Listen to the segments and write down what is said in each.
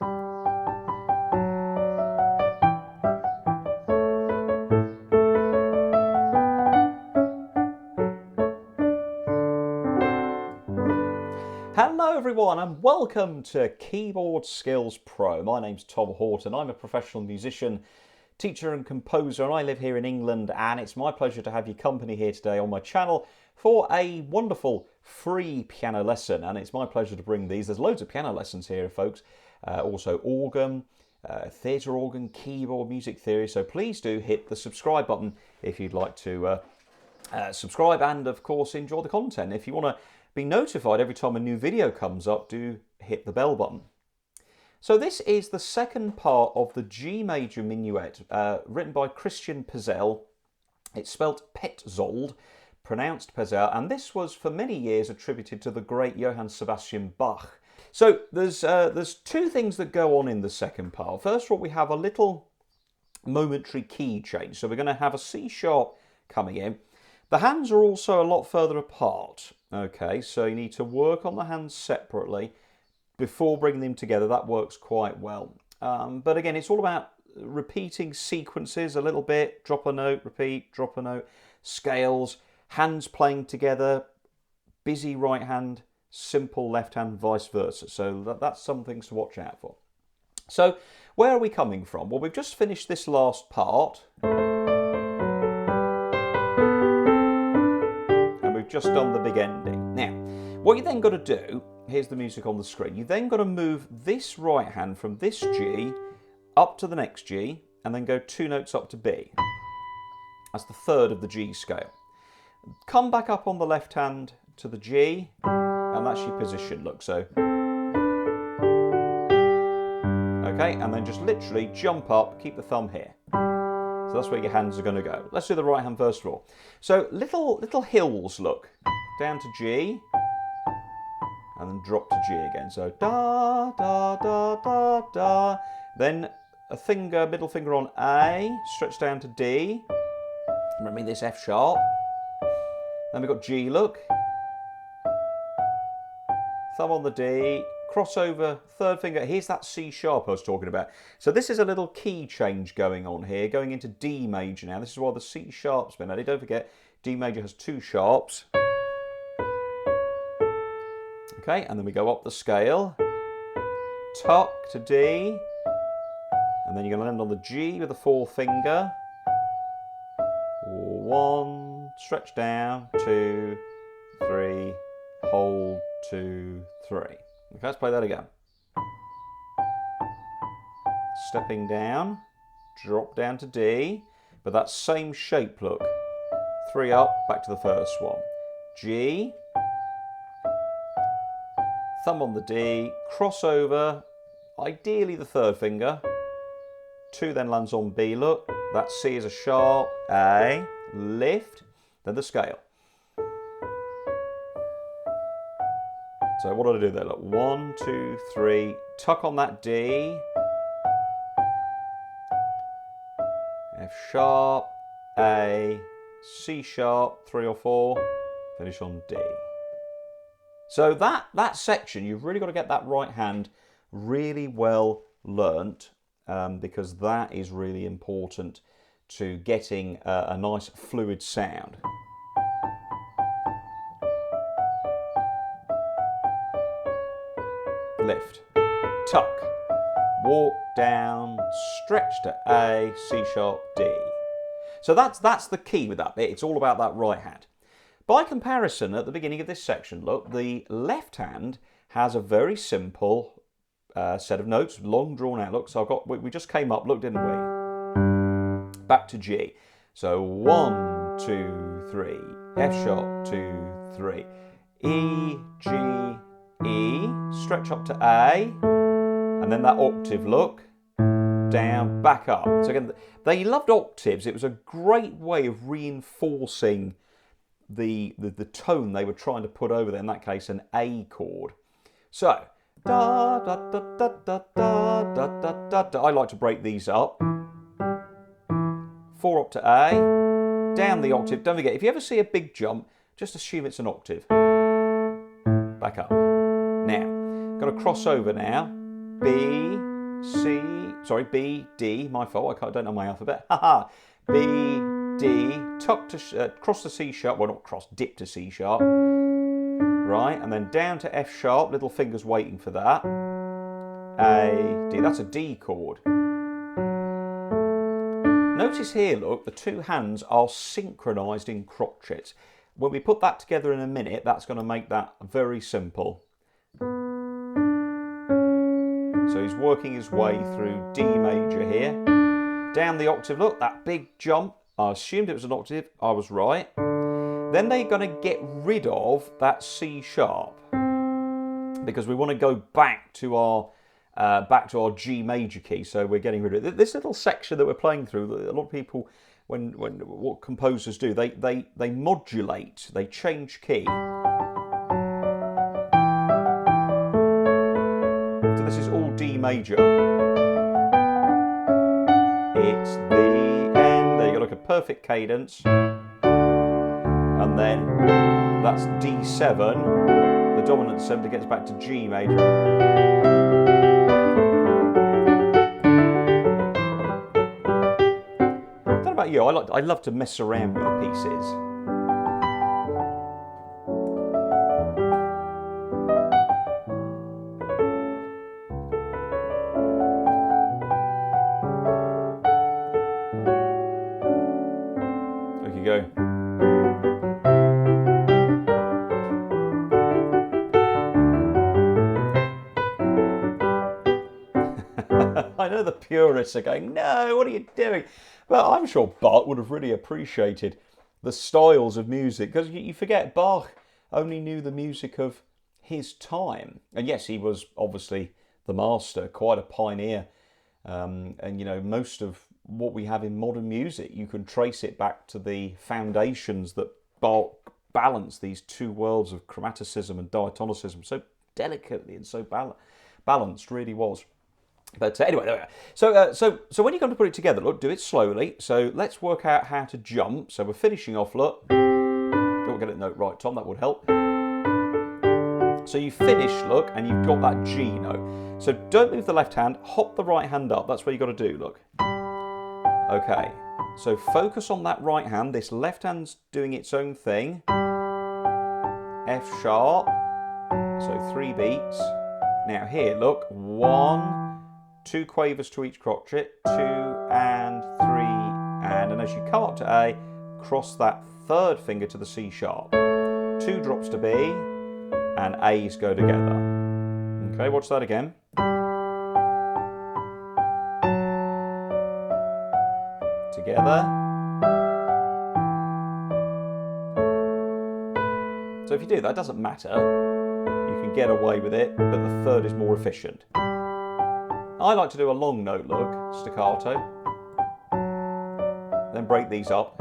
Hello everyone and welcome to Keyboard Skills Pro. My name's Tom Horton. I'm a professional musician, teacher and composer, and I live here in England, and it's my pleasure to have your company here today on my channel for a wonderful free piano lesson. And it's my pleasure to bring these. There's loads of piano lessons here, folks. Also organ, theatre organ, keyboard, music theory. So please do hit the subscribe button if you'd like to subscribe and, of course, enjoy the content. If you want to be notified every time a new video comes up, do hit the bell button. So this is the second part of the G major Minuet, written by Christian Petzold. It's spelt Petzold, pronounced Petzold, and this was for many years attributed to the great j.s.Sebastian Bach. So there's two things that go on in the second part. First of all, we have a little momentary key change. So we're going to have a C sharp coming in. The hands are also a lot further apart. Okay, so you need to work on the hands separately before bringing them together. That works quite well. But again, it's all about repeating sequences a little bit. Drop a note, repeat, drop a note. Scales, hands playing together, busy right hand, simple left hand, vice versa. So that's some things to watch out for. So where are we coming from? Well, we've just finished this last part. Just done the big ending. Now, what you then got to do, here's the music on the screen, you then got to move this right hand from this G up to the next G and then go 2 notes up to B. That's the third of the G scale. Come back up on the left hand to the G and that's your position, look, so. Okay, and then just literally jump up, keep the thumb here. So that's where your hands are going to go. Let's do the right hand first of all. So little hills, look. Down to G, and then drop to G again. So da, da, da, da, da. Then a middle finger on A, stretch down to D. Remember this F sharp. Then we've got G, look. Thumb on the D. Crossover, third finger, here's that C sharp I was talking about. So this is a little key change going on here, going into D major now. This is why the C sharp's been added. Don't forget, D major has 2 sharps. Okay, and then we go up the scale. Tuck to D. And then you're going to land on the G with the 4th finger. 1, stretch down, 2, 3, hold, 2, 3. Okay, let's play that again. Stepping down, drop down to D, but that same shape, look. 3 up, back to the first one. G, thumb on the D, crossover, ideally the 3rd finger. 2 then lands on B, look. That C is a sharp, A, lift, then the scale. So what did I do there? Look, 1, 2, 3, tuck on that D, F sharp, A, C sharp, 3 or 4, finish on D. So that section, you've really got to get that right hand really well learnt because that is really important to getting a nice fluid sound. Lift, tuck, walk down, stretch to A, C sharp, D. So that's the key with that bit. It's all about that right hand. By comparison, at the beginning of this section, look, the left hand has a very simple set of notes, long drawn out. Look, so we just came up, look, didn't we? Back to G. So 1, 2, 3, F sharp, 2, 3, E, G, E, stretch up to A, and then that octave, look, down, back up. So again, they loved octaves. It was a great way of reinforcing the tone they were trying to put over there, in that case, an A chord. So, da, da, da, da, da, da, da, da, da. I like to break these up. 4 up to A, down the octave. Don't forget, if you ever see a big jump, just assume it's an octave. Back up. Now, got to cross over now. B, D, my fault, I don't know my alphabet. Haha. B, D, tuck to, cross to C sharp, well not cross, dip to C sharp. Right, and then down to F sharp, little fingers waiting for that. A, D, that's a D chord. Notice here, look, the two hands are synchronised in crotchets. When we put that together in a minute, that's going to make that very simple. So he's working his way through D major here. Down the octave, look, that big jump. I assumed it was an octave, I was right. Then they're going to get rid of that C sharp because we want to go back to our G major key. So we're getting rid of it. This little section that we're playing through, a lot of people, when what composers do, they modulate, they change key. So this is all D major. It's the end. There you go, like a perfect cadence. And then that's D7, the dominant 7 that gets back to G major. I don't know about you, I love to mess around with the pieces. There you go. I know the purists are going, no, what are you doing? But I'm sure Bach would have really appreciated the styles of music, because you forget Bach only knew the music of his time. And yes, he was obviously the master, quite a pioneer. And you know, most of what we have in modern music, you can trace it back to the foundations that Bach balanced these two worlds of chromaticism and diatonicism so delicately and so balanced, really was. But anyway, there we go. So when you come to put it together, look, do it slowly. So let's work out how to jump. So we're finishing off, look. Don't get it note right, Tom, that would help. So you finish, look, and you've got that G note. So don't move the left hand, hop the right hand up. That's what you've got to do, look. Okay, so focus on that right hand. This left hand's doing its own thing. F sharp, so 3 beats. Now here, look, 1, 2 quavers to each crotchet, 2 and 3 and as you come up to A, cross that third finger to the C sharp. 2 drops to B and A's go together. Okay, watch that again. Together. So if you do that, it doesn't matter. You can get away with it, but the third is more efficient. I like to do a long note, look, staccato. Then break these up.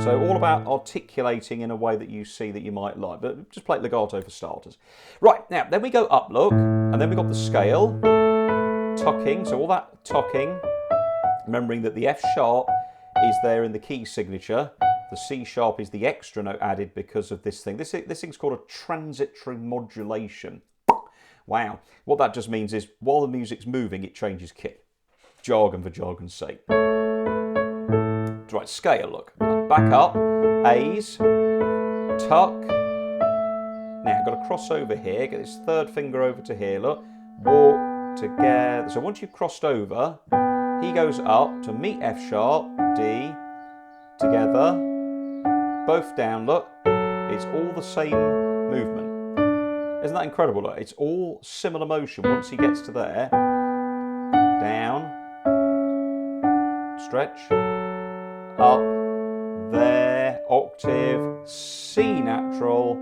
So all about articulating in a way that you see that you might like, but just play legato for starters. Right, now, then we go up, look, and then we've got the scale, tucking, so all that tucking, remembering that the F sharp is there in the key signature, the C sharp is the extra note added because of this thing. This thing's called a transitory modulation. Wow. What that just means is while the music's moving, it changes key. Jargon for jargon's sake. Right, scale, look. Back up, A's, tuck. Now, I've got to cross over here, get this third finger over to here, look. Walk together. So once you've crossed over, he goes up to meet F sharp, D, together, both down, look. It's all the same movement. Isn't that incredible? Look, it's all similar motion. Once he gets to there, down, stretch, up, there, octave, C natural,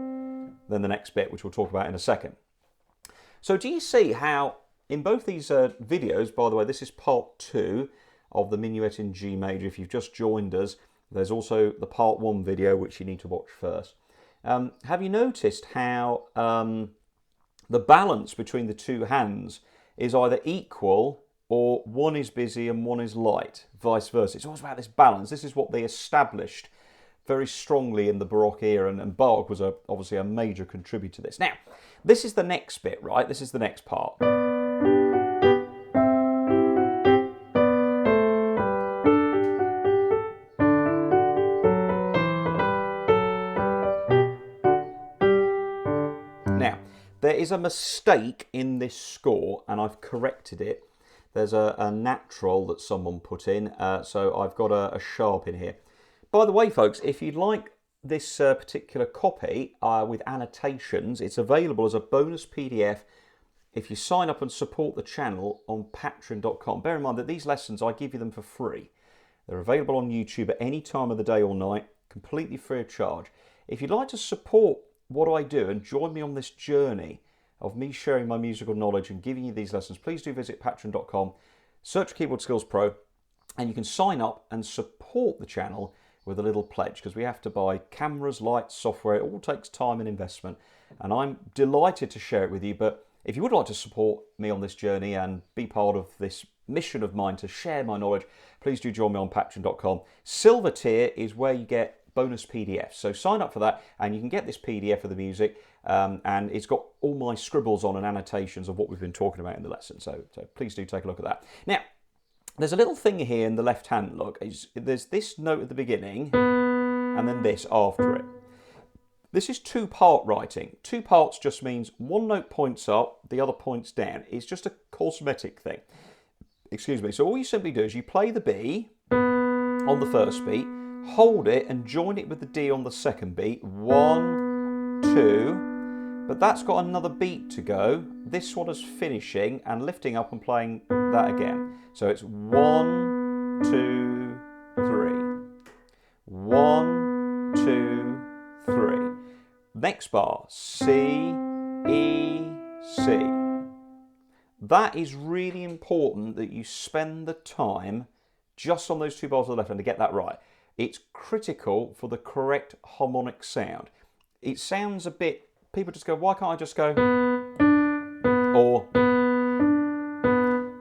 then the next bit, which we'll talk about in a second. So do you see how in both these videos, by the way, this is part 2 of the Minuet in G major. If you've just joined us, there's also the part 1 video, which you need to watch first. Have you noticed how the balance between the two hands is either equal or one is busy and one is light, vice versa? It's always about this balance. This is what they established very strongly in the Baroque era, and Bach was obviously a major contributor to this. Now, this is the next bit, right? This is the next part. Now, there is a mistake in this score, and I've corrected it. There's a natural that someone put in, so I've got a sharp in here. By the way, folks, if you'd like this particular copy with annotations, it's available as a bonus PDF if you sign up and support the channel on patron.com. Bear in mind that these lessons, I give you them for free. They're available on YouTube at any time of the day or night, completely free of charge. If you'd like to support what I do and join me on this journey of me sharing my musical knowledge and giving you these lessons, please do visit patron.com, search Keyboard Skills Pro, and you can sign up and support the channel with a little pledge, because we have to buy cameras, lights, software. It all takes time and investment, and I'm delighted to share it with you. But if you would like to support me on this journey and be part of this mission of mine to share my knowledge, please do join me on patron.com. Silver tier is where you get bonus PDFs, so sign up for that and you can get this PDF of the music, and it's got all my scribbles on and annotations of what we've been talking about in the lesson, so please do take a look at that. Now, there's a little thing here in the left hand, look. There's this note at the beginning and then this after it. This is two-part writing. Two parts just means one note points up, the other points down. It's just a cosmetic thing. Excuse me. So all you simply do is you play the B on the first beat, hold it and join it with the D on the second beat. 1, 2, but that's got another beat to go. This one is finishing and lifting up and playing that again. So it's 1, 2, 3. 1, 2, 3. Next bar, C, E, C. That is really important that you spend the time just on those two bars on the left hand to get that right. It's critical for the correct harmonic sound. It sounds a bit, people just go, why can't I just go? Or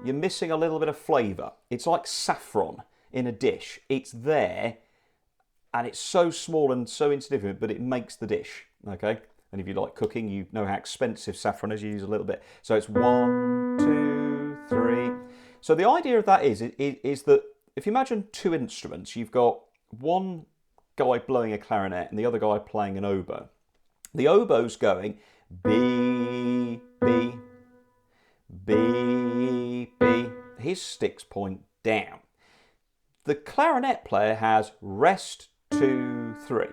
you're missing a little bit of flavour. It's like saffron in a dish. It's there and it's so small and so insignificant, but it makes the dish, okay? And if you like cooking, you know how expensive saffron is. You use a little bit. So it's 1, 2, 3. So the idea of that is that if you imagine two instruments, you've got one guy blowing a clarinet and the other guy playing an oboe. The oboe's going B, B, B, B. His sticks point down. The clarinet player has rest, 2, 3.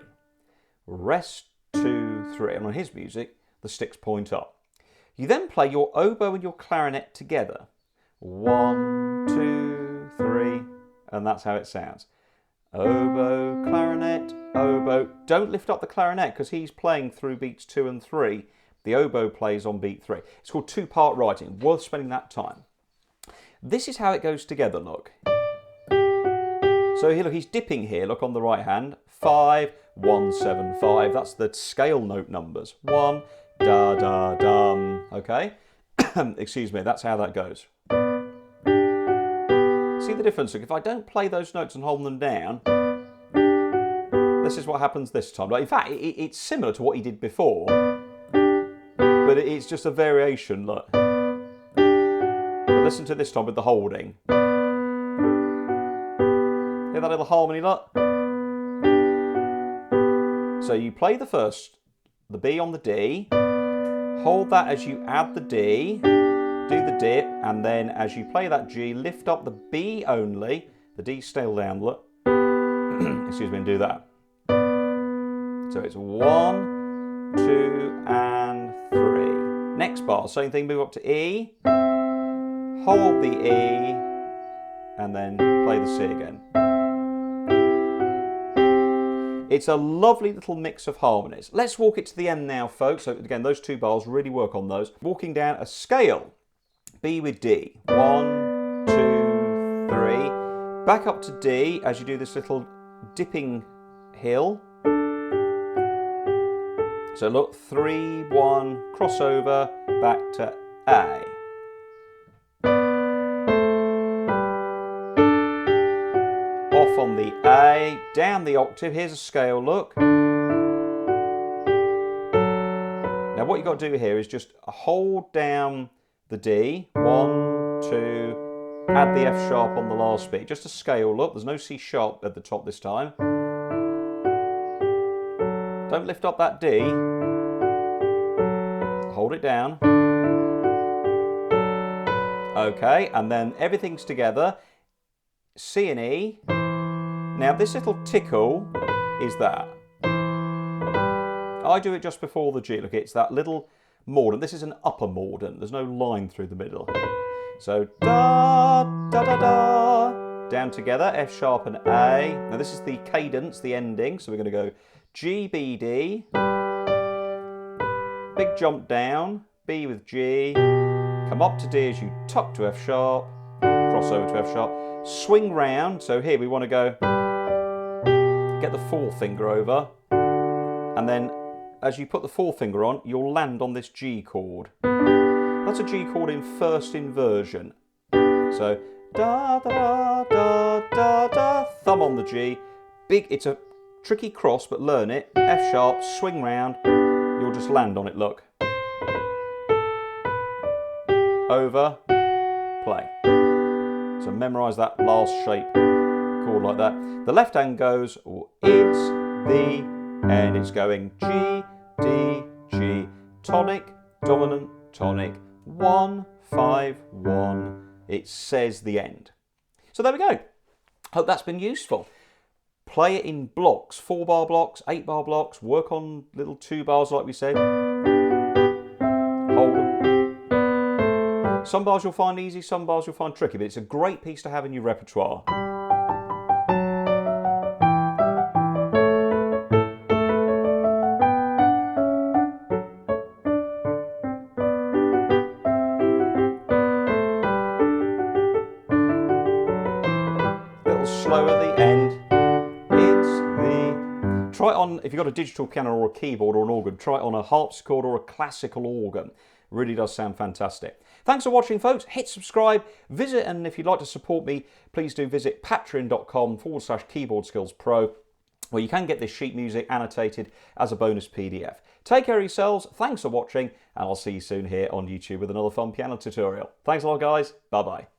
Rest, 2, 3. And on his music, the sticks point up. You then play your oboe and your clarinet together. 1, 2, 3. And that's how it sounds. Oboe, clarinet, oboe. Don't lift up the clarinet because he's playing through beats 2 and 3. The oboe plays on beat 3. It's called two-part writing. Worth spending that time. This is how it goes together, look. So here, look, he's dipping here, look on the right hand. 5, 1, 7, 5. That's the scale note numbers. 1, da, da, dum. Okay? Excuse me, that's how that goes. See the difference? Look, if I don't play those notes and hold them down, this is what happens this time. Like, in fact, it's similar to what he did before, but it's just a variation. Look. But listen to this time with the holding. Hear that little harmony, look? So you play the first, the B on the D, hold that as you add the D, do the dip, and then as you play that G, lift up the B only, the D still down, look. Excuse me, and do that. So it's 1, 2, and 3. Next bar, same thing, move up to E, hold the E, and then play the C again. It's a lovely little mix of harmonies. Let's walk it to the end now, folks. So again, those two bars, really work on those. Walking down a scale, B with D. 1, 2, 3. Back up to D as you do this little dipping hill. So look, 3, 1, crossover, back to A. Off on the the A, down the octave. Here's a scale, look. Now what you've got to do here is just hold down the D, 1, 2, add the F sharp on the last beat. Just a scale, look, there's no C sharp at the top this time. Don't lift up that D. Hold it down. Okay, and then everything's together. C and E. Now this little tickle is that. I do it just before the G. Look, it's that little mordant. This is an upper mordant. There's no line through the middle. So da da da da. Down together, F sharp and A. Now this is the cadence, the ending. So we're going to go G, B, D. Big jump down, B with G. Come up to D as you tuck to F sharp. Cross over to F sharp. Swing round. So here we want to go, get the forefinger over. And then as you put the forefinger on, you'll land on this G chord. That's a G chord in first inversion. So da da da da da, thumb on the G. Big, it's a tricky cross, but learn it. F sharp, swing round, you'll just land on it, look. Over, play. So memorise that last shape chord like that. The left hand goes, oh, it's the, and it's going G, D, G, tonic, dominant, tonic, 1, 5, 1. It says the end. So there we go. Hope that's been useful. Play it in blocks, 4-bar blocks, 8-bar blocks, work on little 2 bars like we said. Hold them. Some bars you'll find easy, some bars you'll find tricky, but it's a great piece to have in your repertoire. Slow at the end. It's the... Try it on, if you've got a digital piano or a keyboard or an organ, try it on a harpsichord or a classical organ. It really does sound fantastic. Thanks for watching, folks. Hit subscribe, visit, and if you'd like to support me, please do visit patreon.com/keyboardskillspro, where you can get this sheet music annotated as a bonus PDF. Take care of yourselves. Thanks for watching, and I'll see you soon here on YouTube with another fun piano tutorial. Thanks a lot, guys. Bye-bye.